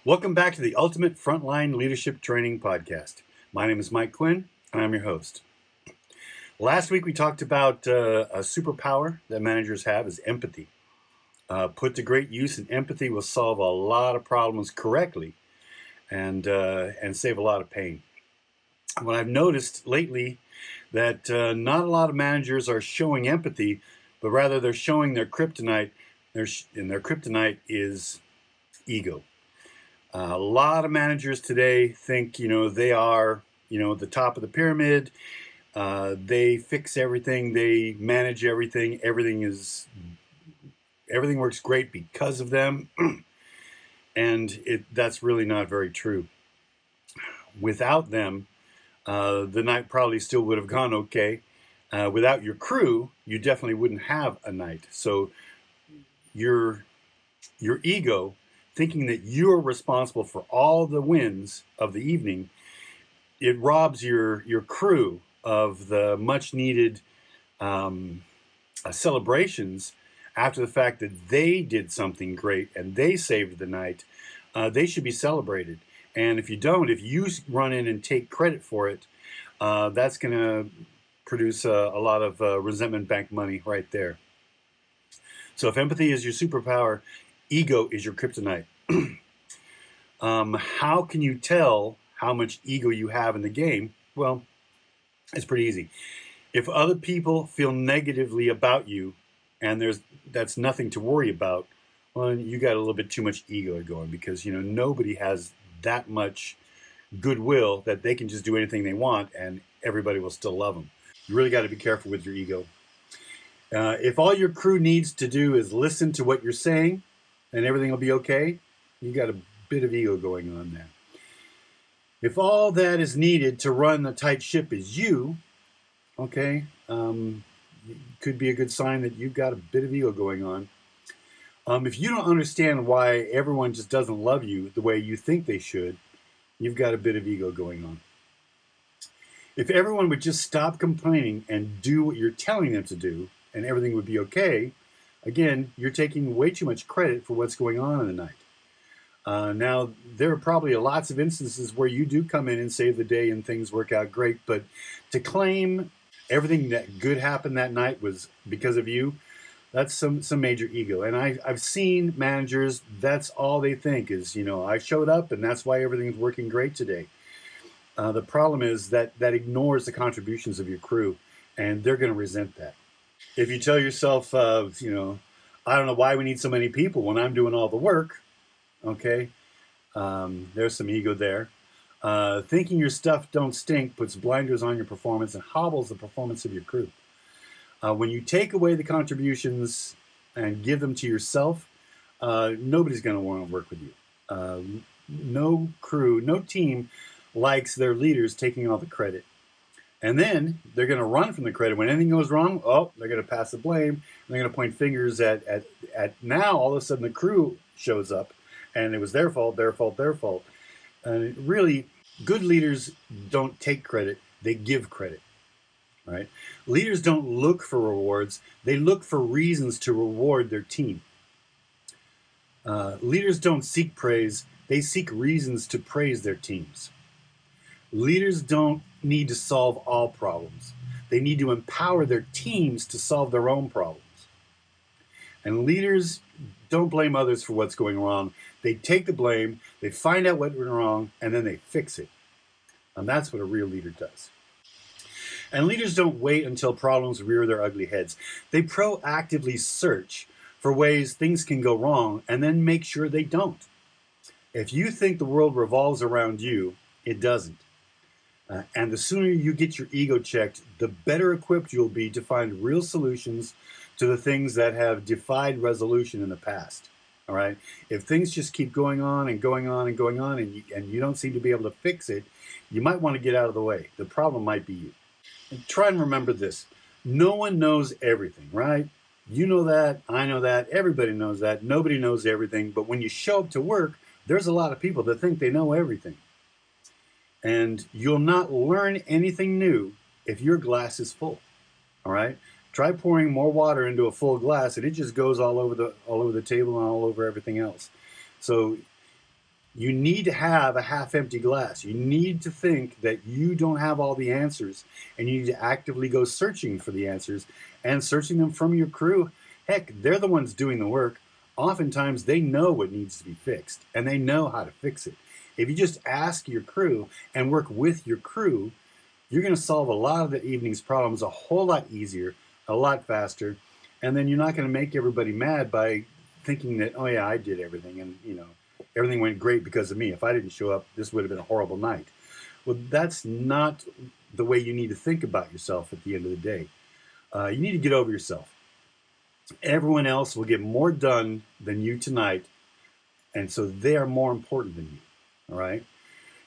Welcome back to the Ultimate Frontline Leadership Training Podcast. My name is Mike Quinn, and I'm your host. Last week we talked about a superpower that managers have is empathy. Put to great use, and empathy will solve a lot of problems correctly and save a lot of pain. What I've noticed lately that not a lot of managers are showing empathy, but rather they're showing their kryptonite. And their kryptonite is ego. A lot of managers today think, they are, the top of the pyramid. They fix everything. They manage everything. Everything works great because of them. And that's really not very true. Without them, the night probably still would have gone okay. Without your crew, you definitely wouldn't have a night. So your ego, thinking that you're responsible for all the wins of the evening, it robs your crew of the much needed celebrations after the fact that they did something great and they saved the night. They should be celebrated. And if you run in and take credit for it, that's going to produce a lot of resentment bank money right there. So if empathy is your superpower, ego is your kryptonite. How can you tell how much ego you have in the game? Well, it's pretty easy. If other people feel negatively about you and that's nothing to worry about, well, you got a little bit too much ego going, because nobody has that much goodwill that they can just do anything they want and everybody will still love them. You really got to be careful with your ego. If all your crew needs to do is listen to what you're saying and everything will be okay, you got a bit of ego going on there. If all that is needed to run a tight ship is you, okay, could be a good sign that you've got a bit of ego going on. If you don't understand why everyone just doesn't love you the way you think they should, you've got a bit of ego going on. If everyone would just stop complaining and do what you're telling them to do, and everything would be okay, again, you're taking way too much credit for what's going on in the night. Now, there are probably lots of instances where you do come in and save the day and things work out great, but to claim everything that good happened that night was because of you, that's some major ego. And I've seen managers, that's all they think is, I showed up and that's why everything's working great today. The problem is that ignores the contributions of your crew, and they're going to resent that. If you tell yourself, I don't know why we need so many people when I'm doing all the work, okay, there's some ego there. Thinking your stuff don't stink puts blinders on your performance and hobbles the performance of your crew. When you take away the contributions and give them to yourself, nobody's going to want to work with you. No crew, no team likes their leaders taking all the credit. And then they're going to run from the credit. When anything goes wrong, they're going to pass the blame. And they're going to point fingers at now all of a sudden the crew shows up and it was their fault. And really, good leaders don't take credit, they give credit. Right? Leaders don't look for rewards, they look for reasons to reward their team. Leaders don't seek praise, they seek reasons to praise their teams. Leaders don't need to solve all problems. They need to empower their teams to solve their own problems. And leaders don't blame others for what's going wrong. They take the blame, they find out what went wrong, and then they fix it. And that's what a real leader does. And leaders don't wait until problems rear their ugly heads. They proactively search for ways things can go wrong and then make sure they don't. If you think the world revolves around you, it doesn't. And the sooner you get your ego checked, the better equipped you'll be to find real solutions to the things that have defied resolution in the past. All right. If things just keep going on and going on and going on, and you don't seem to be able to fix it, you might want to get out of the way. The problem might be you. And try and remember this. No one knows everything, right? You know that. I know that. Everybody knows that. Nobody knows everything. But when you show up to work, there's a lot of people that think they know everything. And you'll not learn anything new if your glass is full. All right. Try pouring more water into a full glass, and it just goes all over the table and all over everything else. So You need to have a half empty glass. You need to think that you don't have all the answers, and you need to actively go searching for the answers and searching them from your crew. Heck, they're the ones doing the work. Oftentimes, they know what needs to be fixed and they know how to fix it. If you just ask your crew and work with your crew, you're going to solve a lot of the evening's problems a whole lot easier, a lot faster, and then you're not going to make everybody mad by thinking that, oh yeah, I did everything, and everything went great because of me. If I didn't show up, this would have been a horrible night. Well, that's not the way you need to think about yourself at the end of the day. You need to get over yourself. Everyone else will get more done than you tonight, and so they are more important than you. All right.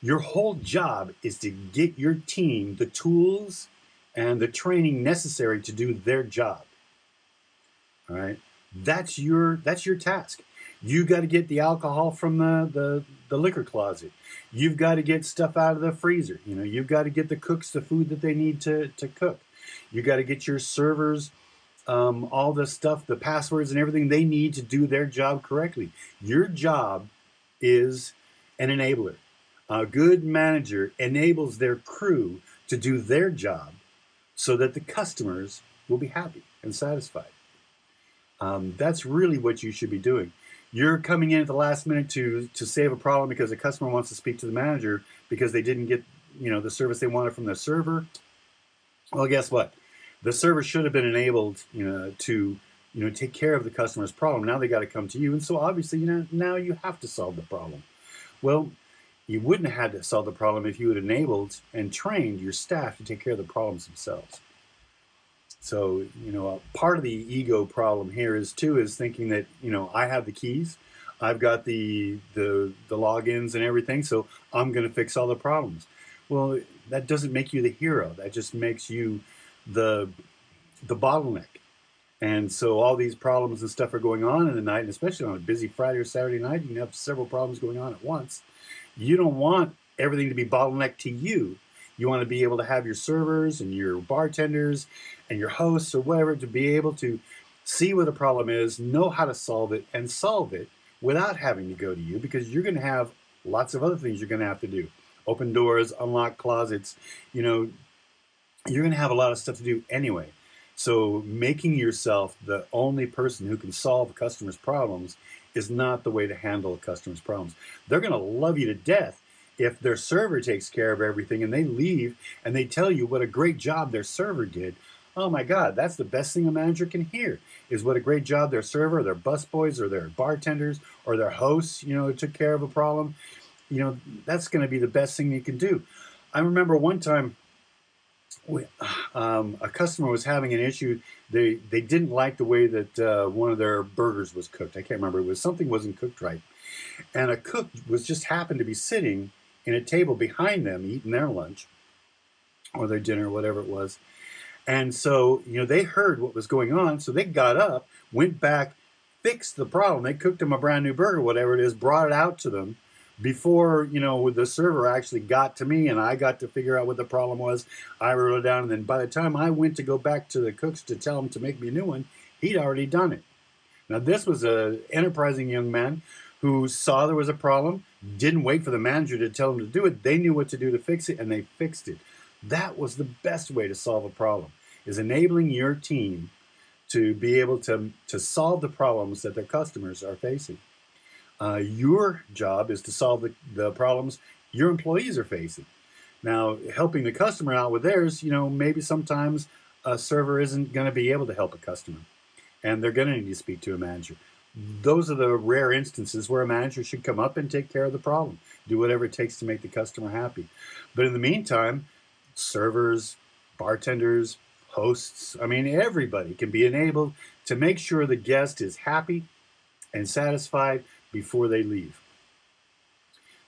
Your whole job is to get your team the tools and the training necessary to do their job. All right. That's your task. You got to get the alcohol from the liquor closet. You've got to get stuff out of the freezer. You've got to get the cooks the food that they need to cook. You got to get your servers all the stuff, the passwords and everything they need to do their job correctly. Your job is an enabler. A good manager enables their crew to do their job so that the customers will be happy and satisfied. That's really what you should be doing. You're coming in at the last minute to save a problem because a customer wants to speak to the manager because they didn't get the service they wanted from the server. Well, guess what? The server should have been enabled to take care of the customer's problem. Now they got to come to you, and so obviously now you have to solve the problem. Well, you wouldn't have had to solve the problem if you had enabled and trained your staff to take care of the problems themselves. So, part of the ego problem here is thinking that, I have the keys, I've got the logins and everything, so I'm going to fix all the problems. Well, that doesn't make you the hero. That just makes you the bottleneck. And so all these problems and stuff are going on in the night, and especially on a busy Friday or Saturday night, you can have several problems going on at once. You don't want everything to be bottlenecked to you. You want to be able to have your servers and your bartenders and your hosts or whatever to be able to see what the problem is, know how to solve it, and solve it without having to go to you, because you're going to have lots of other things you're going to have to do. Open doors, unlock closets, you're going to have a lot of stuff to do anyway. So making yourself the only person who can solve a customer's problems is not the way to handle a customer's problems. They're going to love you to death if their server takes care of everything and they leave and they tell you what a great job their server did. Oh my God, that's the best thing a manager can hear, is what a great job their server, their busboys, or their bartenders, or their hosts, took care of a problem. That's going to be the best thing you can do. I remember one time a customer was having an issue. They didn't like the way that one of their burgers was cooked. I can't remember. It was something wasn't cooked right. And a cook was just happened to be sitting in a table behind them eating their lunch or their dinner, whatever it was. And so, they heard what was going on. So they got up, went back, fixed the problem. They cooked them a brand new burger, whatever it is, brought it out to them before, the server actually got to me, and I got to figure out what the problem was. I wrote it down. And then by the time I went to go back to the cooks to tell them to make me a new one, he'd already done it. Now, this was an enterprising young man who saw there was a problem, didn't wait for the manager to tell him to do it. They knew what to do to fix it, and they fixed it. That was the best way to solve a problem, is enabling your team to be able to solve the problems that their customers are facing. Your job is to solve the problems your employees are facing. Now, helping the customer out with theirs, maybe sometimes a server isn't going to be able to help a customer, and they're going to need to speak to a manager. Those are the rare instances where a manager should come up and take care of the problem, do whatever it takes to make the customer happy. But in the meantime, servers, bartenders, hosts, everybody can be enabled to make sure the guest is happy and satisfied before they leave.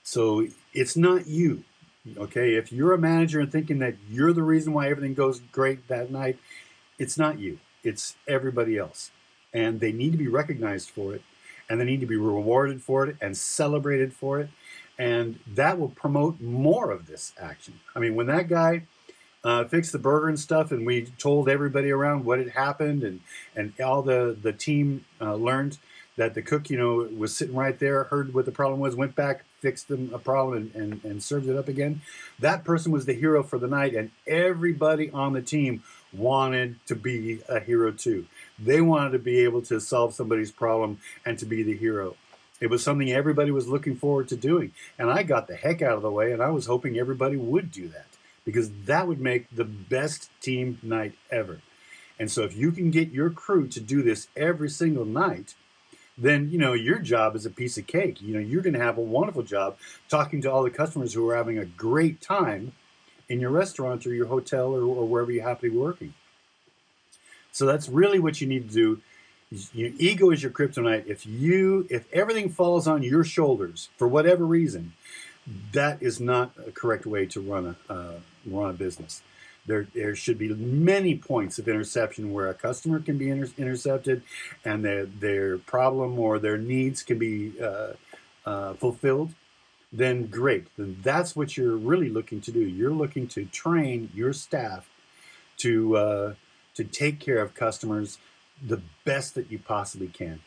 So it's not you, okay? If you're a manager and thinking that you're the reason why everything goes great that night, it's not you. It's everybody else. And they need to be recognized for it, and they need to be rewarded for it and celebrated for it. And that will promote more of this action. When that guy fixed the burger and stuff, and we told everybody around what had happened, and all the team learned, that the cook, was sitting right there, heard what the problem was, went back, fixed them a problem, and served it up again. That person was the hero for the night, and everybody on the team wanted to be a hero too. They wanted to be able to solve somebody's problem and to be the hero. It was something everybody was looking forward to doing. And I got the heck out of the way, and I was hoping everybody would do that because that would make the best team night ever. And so if you can get your crew to do this every single night, then your job is a piece of cake. You're going to have a wonderful job talking to all the customers who are having a great time in your restaurant or your hotel or wherever you happen to be working. So that's really what you need to do. Your ego is your kryptonite. If everything falls on your shoulders for whatever reason, that is not a correct way to run a business. There should be many points of interception where a customer can be intercepted, and their problem or their needs can be fulfilled. Then great. Then that's what you're really looking to do. You're looking to train your staff to take care of customers the best that you possibly can.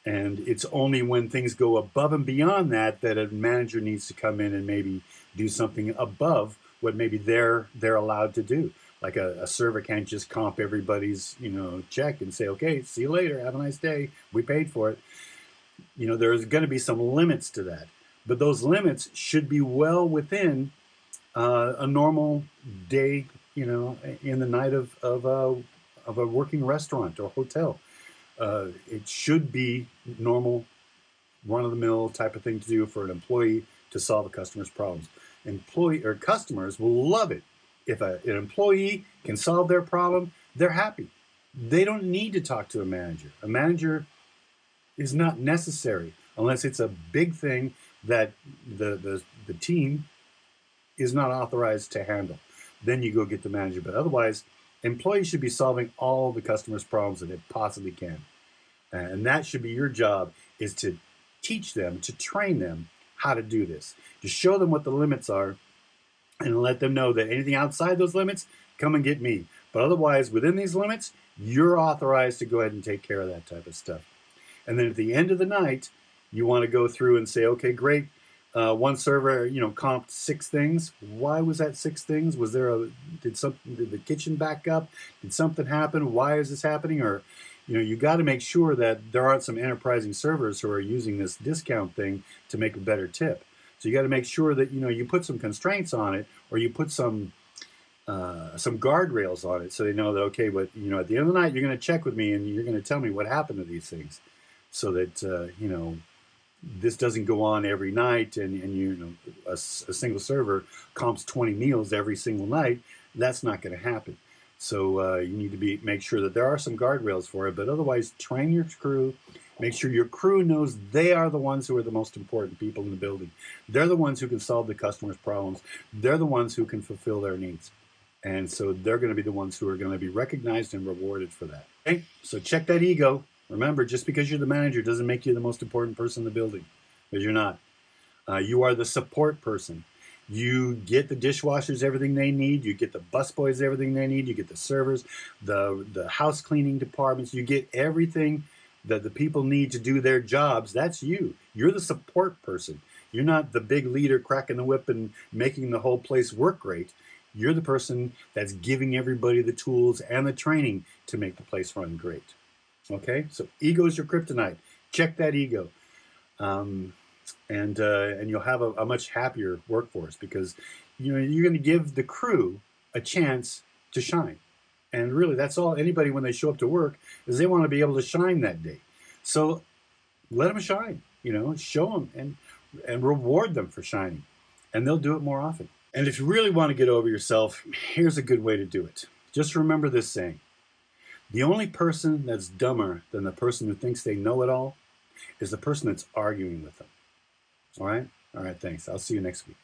And it's only when things go above and beyond that a manager needs to come in and maybe do something above what maybe they're allowed to do. Like a server can't just comp everybody's check and say, okay, see you later, have a nice day, we paid for it. There's going to be some limits to that, but those limits should be well within a normal day, in the night of a working restaurant or hotel. It should be normal, run-of-the-mill type of thing to do for an employee to solve a customer's problems. Customers will love it. If an employee can solve their problem, they're happy. They don't need to talk to a manager. A manager is not necessary unless it's a big thing that the team is not authorized to handle. Then you go get the manager. But otherwise, employees should be solving all the customers' problems that they possibly can. And that should be your job, is to teach them, to train them how to do this, to show them what the limits are and let them know that anything outside those limits, come and get me. But otherwise, within these limits, you're authorized to go ahead and take care of that type of stuff. And then at the end of the night, you want to go through and say, okay, great. One server, comped 6 things. Why was that 6 things? Was there did the kitchen back up? Did something happen? Why is this happening? Or, you got to make sure that there aren't some enterprising servers who are using this discount thing to make a better tip. So you got to make sure that, you put some constraints on it, or you put some guardrails on it, so they know that, okay, but, at the end of the night, you're going to check with me and you're going to tell me what happened to these things, so that, this doesn't go on every night, and a single server comps 20 meals every single night. That's not going to happen. So you need to make sure that there are some guardrails for it. But otherwise, train your crew. Make sure your crew knows they are the ones who are the most important people in the building. They're the ones who can solve the customer's problems. They're the ones who can fulfill their needs. And so they're going to be the ones who are going to be recognized and rewarded for that. Okay? So check that ego. Remember, just because you're the manager doesn't make you the most important person in the building, because you're not. You are the support person. You get the dishwashers everything they need. You get the busboys everything they need. You get the servers, the house cleaning departments. You get everything that the people need to do their jobs. That's you. You're the support person. You're not the big leader cracking the whip and making the whole place work great. You're the person that's giving everybody the tools and the training to make the place run great. Okay, so ego is your kryptonite. Check that ego, and you'll have a much happier workforce, because you're going to give the crew a chance to shine. And really, that's all anybody, when they show up to work, is they want to be able to shine that day. So let them shine. Show them and reward them for shining, and they'll do it more often. And if you really want to get over yourself, here's a good way to do it. Just remember this saying. The only person that's dumber than the person who thinks they know it all is the person that's arguing with them. All right? All right, thanks. I'll see you next week.